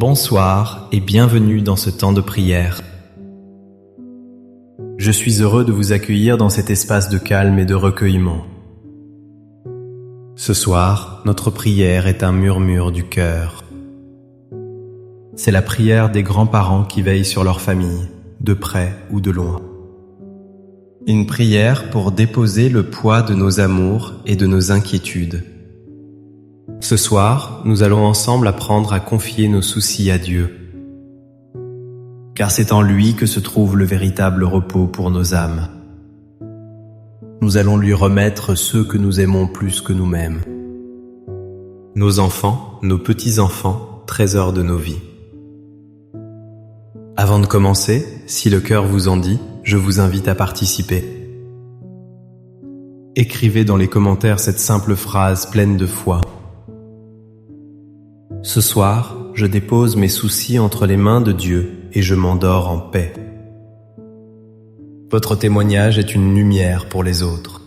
Bonsoir et bienvenue dans ce temps de prière. Je suis heureux de vous accueillir dans cet espace de calme et de recueillement. Ce soir, notre prière est un murmure du cœur. C'est la prière des grands-parents qui veillent sur leur famille, de près ou de loin. Une prière pour déposer le poids de nos amours et de nos inquiétudes. Ce soir, nous allons ensemble apprendre à confier nos soucis à Dieu. Car c'est en lui que se trouve le véritable repos pour nos âmes. Nous allons lui remettre ceux que nous aimons plus que nous-mêmes. Nos enfants, nos petits-enfants, trésors de nos vies. Avant de commencer, si le cœur vous en dit, je vous invite à participer. Écrivez dans les commentaires cette simple phrase pleine de foi. Ce soir, je dépose mes soucis entre les mains de Dieu et je m'endors en paix. Votre témoignage est une lumière pour les autres.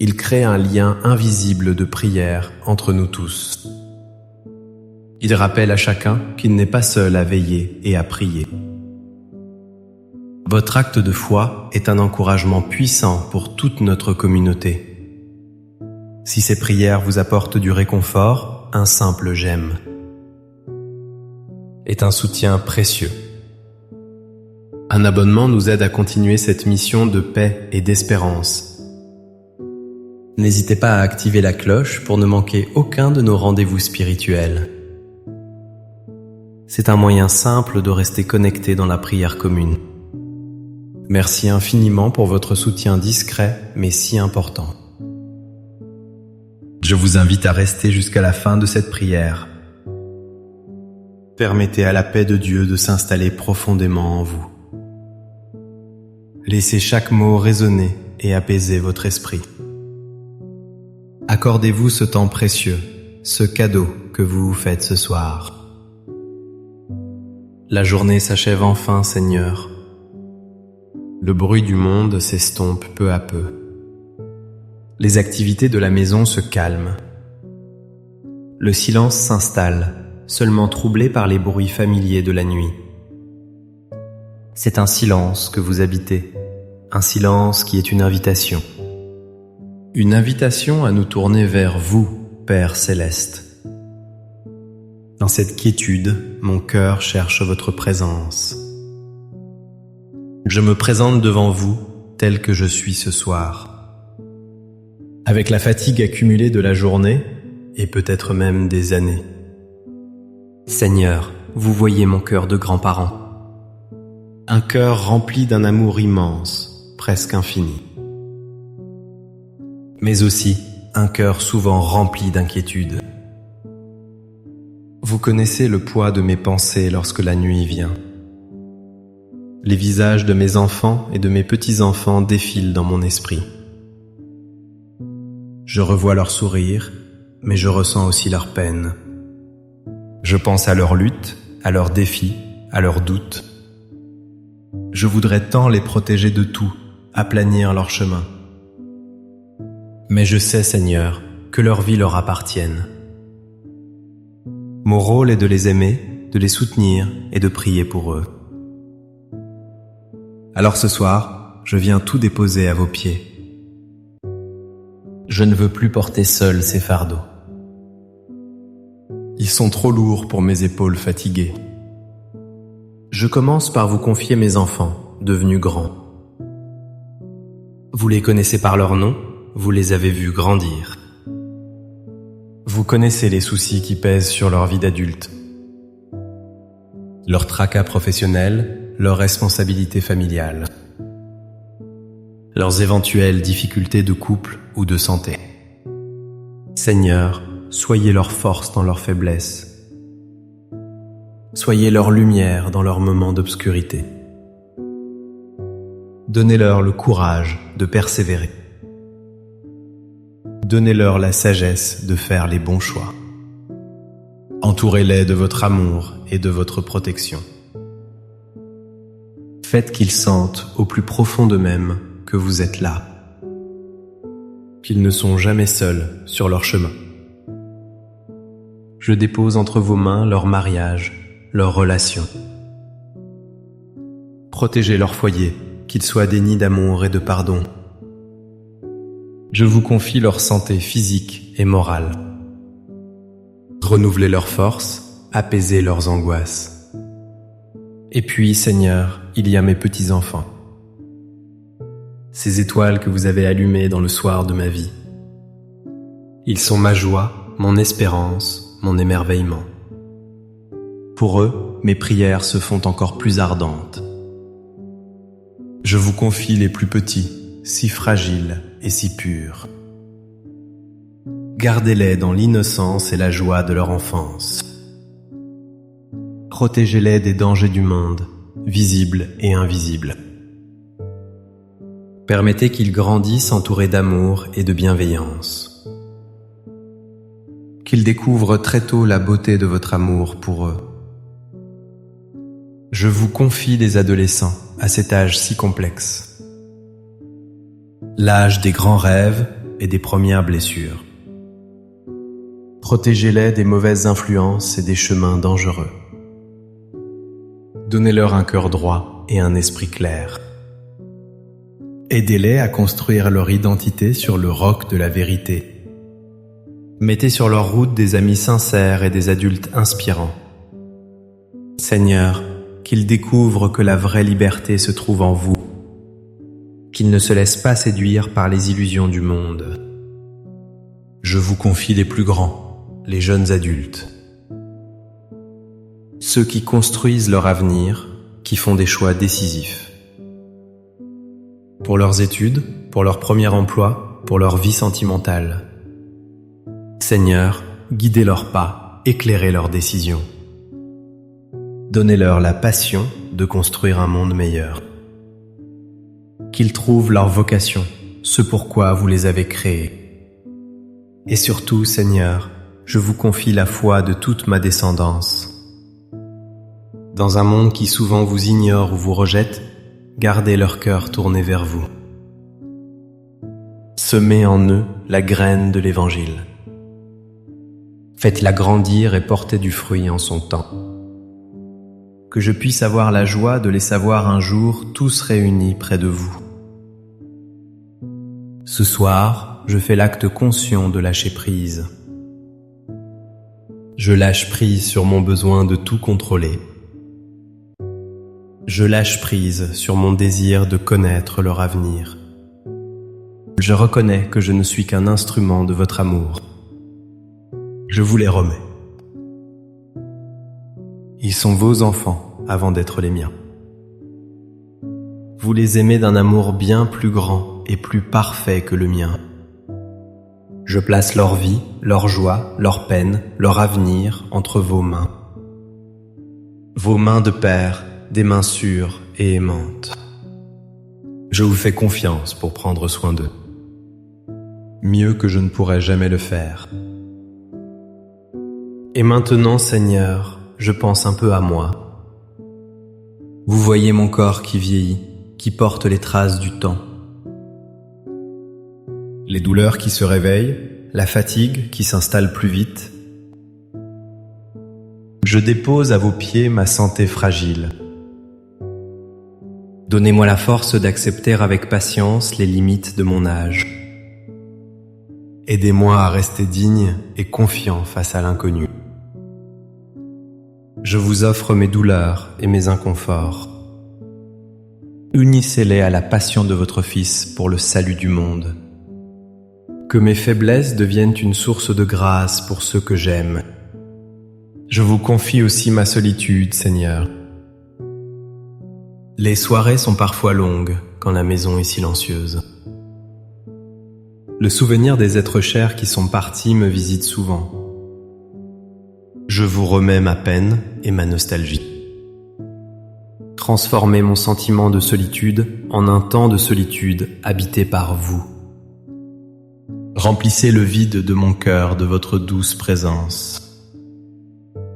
Il crée un lien invisible de prière entre nous tous. Il rappelle à chacun qu'il n'est pas seul à veiller et à prier. Votre acte de foi est un encouragement puissant pour toute notre communauté. Si ces prières vous apportent du réconfort, un simple j'aime est un soutien précieux. Un abonnement nous aide à continuer cette mission de paix et d'espérance. N'hésitez pas à activer la cloche pour ne manquer aucun de nos rendez-vous spirituels. C'est un moyen simple de rester connecté dans la prière commune. Merci infiniment pour votre soutien discret mais si important. Je vous invite à rester jusqu'à la fin de cette prière. Permettez à la paix de Dieu de s'installer profondément en vous. Laissez chaque mot résonner et apaiser votre esprit. Accordez-vous ce temps précieux, ce cadeau que vous vous faites ce soir. La journée s'achève enfin, Seigneur. Le bruit du monde s'estompe peu à peu. Les activités de la maison se calment. Le silence s'installe, seulement troublé par les bruits familiers de la nuit. C'est un silence que vous habitez, un silence qui est une invitation. Une invitation à nous tourner vers vous, Père Céleste. Dans cette quiétude, mon cœur cherche votre présence. Je me présente devant vous tel que je suis ce soir. Avec la fatigue accumulée de la journée, et peut-être même des années. Seigneur, vous voyez mon cœur de grands-parents. Un cœur rempli d'un amour immense, presque infini. Mais aussi un cœur souvent rempli d'inquiétude. Vous connaissez le poids de mes pensées lorsque la nuit vient. Les visages de mes enfants et de mes petits-enfants défilent dans mon esprit. Je revois leurs sourires, mais je ressens aussi leur peine. Je pense à leurs luttes, à leurs défis, à leurs doutes. Je voudrais tant les protéger de tout, aplanir leur chemin. Mais je sais, Seigneur, que leur vie leur appartienne. Mon rôle est de les aimer, de les soutenir et de prier pour eux. Alors ce soir, je viens tout déposer à vos pieds. Je ne veux plus porter seul ces fardeaux. Ils sont trop lourds pour mes épaules fatiguées. Je commence par vous confier mes enfants, devenus grands. Vous les connaissez par leur nom, vous les avez vus grandir. Vous connaissez les soucis qui pèsent sur leur vie d'adulte. Leur tracas professionnel, leurs responsabilités familiales. Leurs éventuelles difficultés de couple ou de santé. Seigneur, soyez leur force dans leur faiblesse. Soyez leur lumière dans leurs moments d'obscurité. Donnez-leur le courage de persévérer. Donnez-leur la sagesse de faire les bons choix. Entourez-les de votre amour et de votre protection. Faites qu'ils sentent au plus profond d'eux-mêmes que vous êtes là, qu'ils ne sont jamais seuls sur leur chemin. je dépose entre vos mains leur mariage, leur relation. Protégez leur foyer, qu'il soit des nids d'amour et de pardon. Je vous confie leur santé physique et morale. Renouvelez leurs forces, apaisez leurs angoisses. Et puis, Seigneur, il y a mes petits-enfants. Ces étoiles que vous avez allumées dans le soir de ma vie. Ils sont ma joie, mon espérance, mon émerveillement. Pour eux, mes prières se font encore plus ardentes. Je vous confie les plus petits, si fragiles et si purs. Gardez-les dans l'innocence et la joie de leur enfance. Protégez-les des dangers du monde, visibles et invisibles. Permettez qu'ils grandissent entourés d'amour et de bienveillance. Qu'ils découvrent très tôt la beauté de votre amour pour eux. Je vous confie les adolescents à cet âge si complexe. L'âge des grands rêves et des premières blessures. Protégez-les des mauvaises influences et des chemins dangereux. Donnez-leur un cœur droit et un esprit clair. Aidez-les à construire leur identité sur le roc de la vérité. Mettez sur leur route des amis sincères et des adultes inspirants. Seigneur, qu'ils découvrent que la vraie liberté se trouve en vous, qu'ils ne se laissent pas séduire par les illusions du monde. Je vous confie les plus grands, les jeunes adultes, ceux qui construisent leur avenir, qui font des choix décisifs. Pour leurs études, pour leur premier emploi, pour leur vie sentimentale. Seigneur, guidez leurs pas, éclairez leurs décisions. Donnez-leur la passion de construire un monde meilleur. Qu'ils trouvent leur vocation, ce pourquoi vous les avez créés. Et surtout, Seigneur, je vous confie la foi de toute ma descendance. Dans un monde qui souvent vous ignore ou vous rejette, gardez leur cœur tourné vers vous. Semez en eux la graine de l'Évangile. Faites-la grandir et porter du fruit en son temps. Que je puisse avoir la joie de les savoir un jour tous réunis près de vous. Ce soir, je fais l'acte conscient de lâcher prise. Je lâche prise sur mon besoin de tout contrôler. Je lâche prise sur mon désir de connaître leur avenir. Je reconnais que je ne suis qu'un instrument de votre amour. Je vous les remets. Ils sont vos enfants avant d'être les miens. Vous les aimez d'un amour bien plus grand et plus parfait que le mien. Je place leur vie, leur joie, leur peine, leur avenir entre vos mains. Vos mains de père, des mains sûres et aimantes. Je vous fais confiance pour prendre soin d'eux. Mieux que je ne pourrais jamais le faire. Et maintenant, Seigneur, je pense un peu à moi. Vous voyez mon corps qui vieillit, qui porte les traces du temps. Les douleurs qui se réveillent, la fatigue qui s'installe plus vite. Je dépose à vos pieds ma santé fragile. Donnez-moi la force d'accepter avec patience les limites de mon âge. Aidez-moi à rester digne et confiant face à l'inconnu. Je vous offre mes douleurs et mes inconforts. Unissez-les à la passion de votre Fils pour le salut du monde. Que mes faiblesses deviennent une source de grâce pour ceux que j'aime. Je vous confie aussi ma solitude, Seigneur. Les soirées sont parfois longues quand la maison est silencieuse. Le souvenir des êtres chers qui sont partis me visite souvent. Je vous remets ma peine et ma nostalgie. Transformez mon sentiment de solitude en un temps de solitude habité par vous. Remplissez le vide de mon cœur de votre douce présence.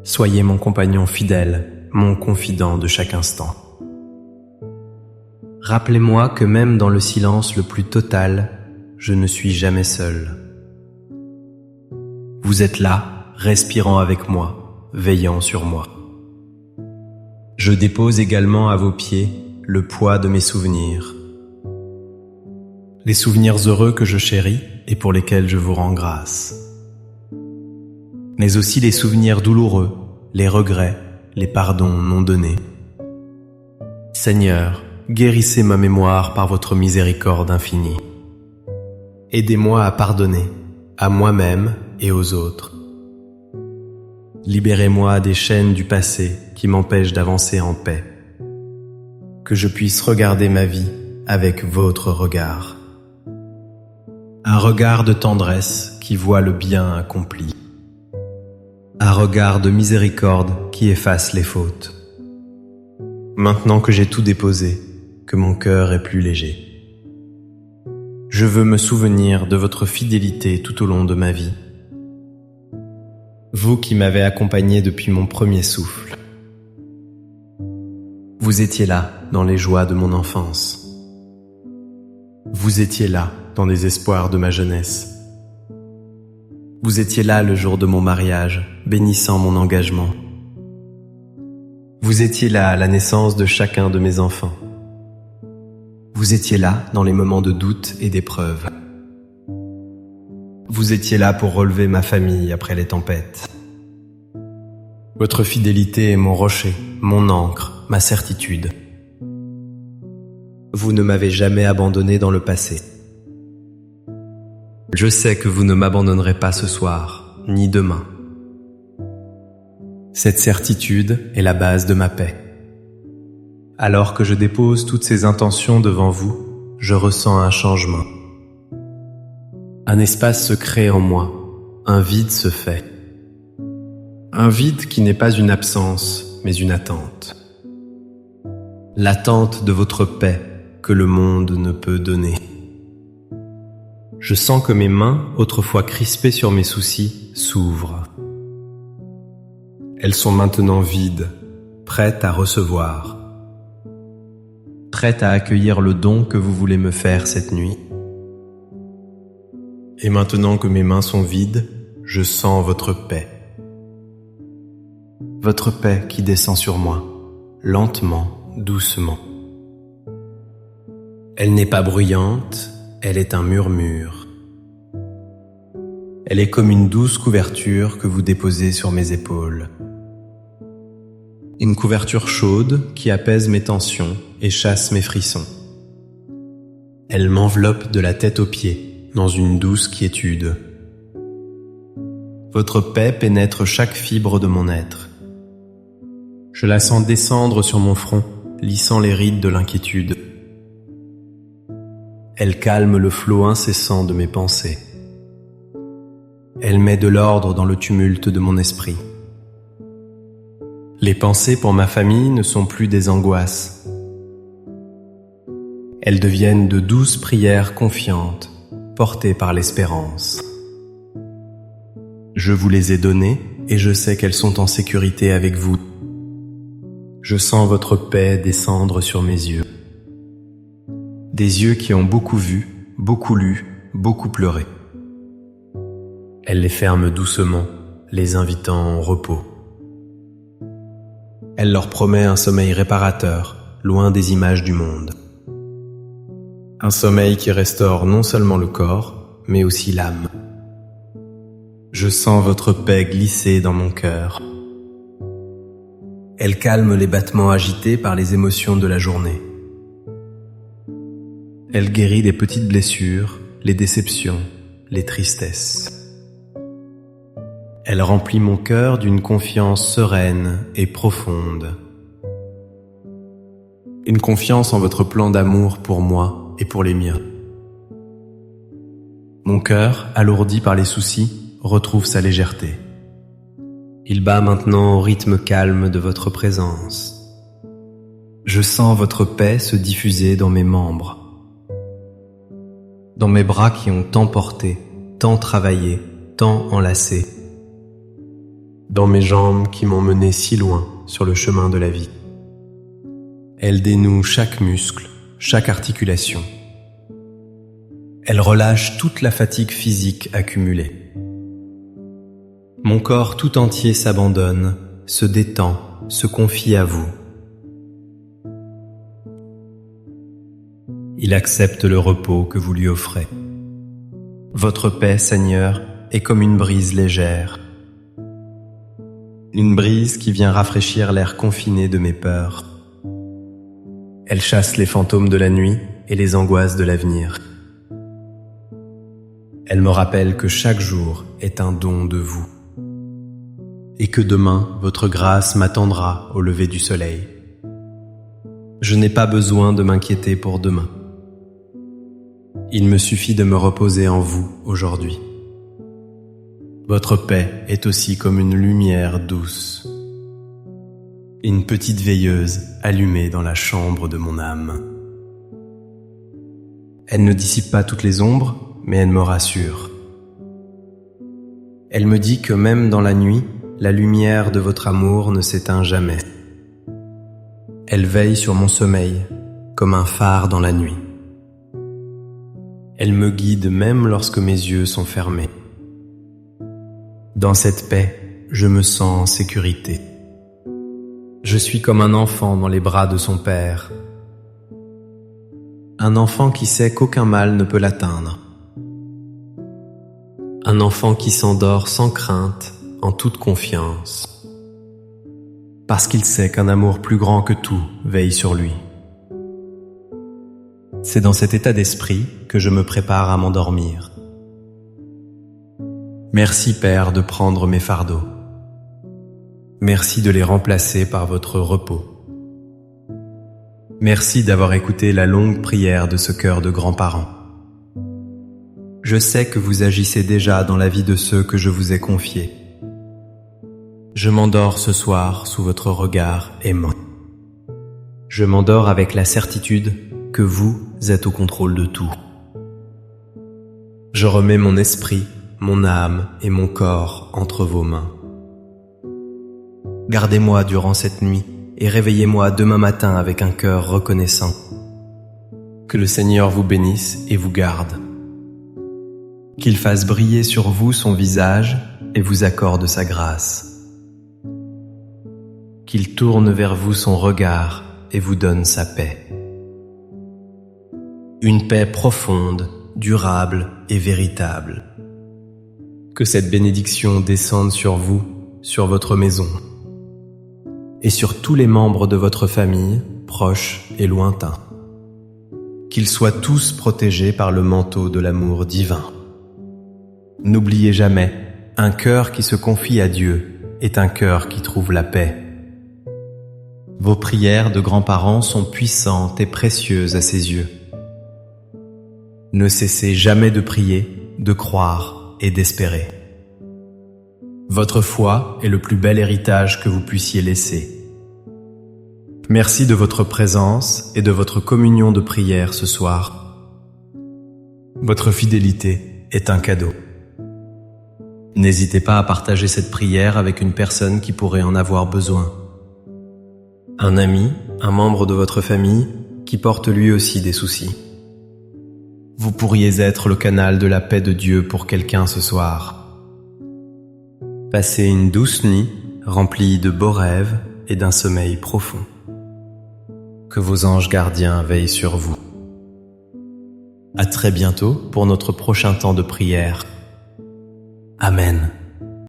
Soyez mon compagnon fidèle, mon confident de chaque instant. Rappelez-moi que même dans le silence le plus total, je ne suis jamais seul. Vous êtes là, respirant avec moi, veillant sur moi. Je dépose également à vos pieds le poids de mes souvenirs. Les souvenirs heureux que je chéris et pour lesquels je vous rends grâce. Mais aussi les souvenirs douloureux, les regrets, les pardons non donnés. Seigneur, guérissez ma mémoire par votre miséricorde infinie. Aidez-moi à pardonner, à moi-même et aux autres. Libérez-moi des chaînes du passé qui m'empêchent d'avancer en paix. Que je puisse regarder ma vie avec votre regard. Un regard de tendresse qui voit le bien accompli. Un regard de miséricorde qui efface les fautes. Maintenant que j'ai tout déposé, que mon cœur est plus léger. Je veux me souvenir de votre fidélité tout au long de ma vie. Vous qui m'avez accompagné depuis mon premier souffle. Vous étiez là dans les joies de mon enfance. Vous étiez là dans les espoirs de ma jeunesse. Vous étiez là le jour de mon mariage, bénissant mon engagement. Vous étiez là à la naissance de chacun de mes enfants. Vous étiez là dans les moments de doute et d'épreuve. Vous étiez là pour relever ma famille après les tempêtes. Votre fidélité est mon rocher, mon ancre, ma certitude. Vous ne m'avez jamais abandonné dans le passé. Je sais que vous ne m'abandonnerez pas ce soir, ni demain. Cette certitude est la base de ma paix. Alors que je dépose toutes ces intentions devant vous, je ressens un changement. Un espace se crée en moi, un vide se fait. Un vide qui n'est pas une absence, mais une attente. L'attente de votre paix que le monde ne peut donner. Je sens que mes mains, autrefois crispées sur mes soucis, s'ouvrent. Elles sont maintenant vides, prêtes à recevoir. Prêtes à accueillir le don que vous voulez me faire cette nuit. Et maintenant que mes mains sont vides, je sens votre paix. Votre paix qui descend sur moi, lentement, doucement. Elle n'est pas bruyante, elle est un murmure. Elle est comme une douce couverture que vous déposez sur mes épaules. Une couverture chaude qui apaise mes tensions et chasse mes frissons. Elle m'enveloppe de la tête aux pieds dans une douce quiétude. Votre paix pénètre chaque fibre de mon être. Je la sens descendre sur mon front, lissant les rides de l'inquiétude. Elle calme le flot incessant de mes pensées. Elle met de l'ordre dans le tumulte de mon esprit. Les pensées pour ma famille ne sont plus des angoisses. Elles deviennent de douces prières confiantes, portées par l'espérance. Je vous les ai données et je sais qu'elles sont en sécurité avec vous. Je sens votre paix descendre sur mes yeux. Des yeux qui ont beaucoup vu, beaucoup lu, beaucoup pleuré. Elle les ferme doucement, les invitant au repos. Elle leur promet un sommeil réparateur, loin des images du monde. Un sommeil qui restaure non seulement le corps, mais aussi l'âme. Je sens votre paix glisser dans mon cœur. Elle calme les battements agités par les émotions de la journée. Elle guérit les petites blessures, les déceptions, les tristesses. Elle remplit mon cœur d'une confiance sereine et profonde. Une confiance en votre plan d'amour pour moi et pour les miens. Mon cœur, alourdi par les soucis, retrouve sa légèreté. Il bat maintenant au rythme calme de votre présence. Je sens votre paix se diffuser dans mes membres. Dans mes bras qui ont tant porté, tant travaillé, tant enlacé. Dans mes jambes qui m'ont mené si loin sur le chemin de la vie. Elle dénoue chaque muscle, chaque articulation. Elle relâche toute la fatigue physique accumulée. Mon corps tout entier s'abandonne, se détend, se confie à vous. Il accepte le repos que vous lui offrez. Votre paix, Seigneur, est comme une brise légère. Une brise qui vient rafraîchir l'air confiné de mes peurs. Elle chasse les fantômes de la nuit et les angoisses de l'avenir. Elle me rappelle que chaque jour est un don de vous. Et que demain, votre grâce m'attendra au lever du soleil. Je n'ai pas besoin de m'inquiéter pour demain. Il me suffit de me reposer en vous aujourd'hui. Votre paix est aussi comme une lumière douce. Une petite veilleuse allumée dans la chambre de mon âme. Elle ne dissipe pas toutes les ombres, mais elle me rassure. Elle me dit que même dans la nuit, la lumière de votre amour ne s'éteint jamais. Elle veille sur mon sommeil, comme un phare dans la nuit. Elle me guide même lorsque mes yeux sont fermés. Dans cette paix, je me sens en sécurité. Je suis comme un enfant dans les bras de son père. Un enfant qui sait qu'aucun mal ne peut l'atteindre. Un enfant qui s'endort sans crainte, en toute confiance. Parce qu'il sait qu'un amour plus grand que tout veille sur lui. C'est dans cet état d'esprit que je me prépare à m'endormir. Merci Père de prendre mes fardeaux. Merci de les remplacer par votre repos. Merci d'avoir écouté la longue prière de ce cœur de grands-parents. Je sais que vous agissez déjà dans la vie de ceux que je vous ai confiés. Je m'endors ce soir sous votre regard aimant. Je m'endors avec la certitude que vous êtes au contrôle de tout. Je remets mon esprit, mon âme et mon corps entre vos mains. Gardez-moi durant cette nuit et réveillez-moi demain matin avec un cœur reconnaissant. Que le Seigneur vous bénisse et vous garde. Qu'il fasse briller sur vous son visage et vous accorde sa grâce. Qu'il tourne vers vous son regard et vous donne sa paix. Une paix profonde, durable et véritable. Que cette bénédiction descende sur vous, sur votre maison, et sur tous les membres de votre famille, proches et lointains. Qu'ils soient tous protégés par le manteau de l'amour divin. N'oubliez jamais, un cœur qui se confie à Dieu est un cœur qui trouve la paix. Vos prières de grands-parents sont puissantes et précieuses à ses yeux. Ne cessez jamais de prier, de croire et d'espérer. Votre foi est le plus bel héritage que vous puissiez laisser. Merci de votre présence et de votre communion de prière ce soir. Votre fidélité est un cadeau. N'hésitez pas à partager cette prière avec une personne qui pourrait en avoir besoin. Un ami, un membre de votre famille qui porte lui aussi des soucis. Vous pourriez être le canal de la paix de Dieu pour quelqu'un ce soir. Passez une douce nuit remplie de beaux rêves et d'un sommeil profond. Que vos anges gardiens veillent sur vous. À très bientôt pour notre prochain temps de prière. Amen.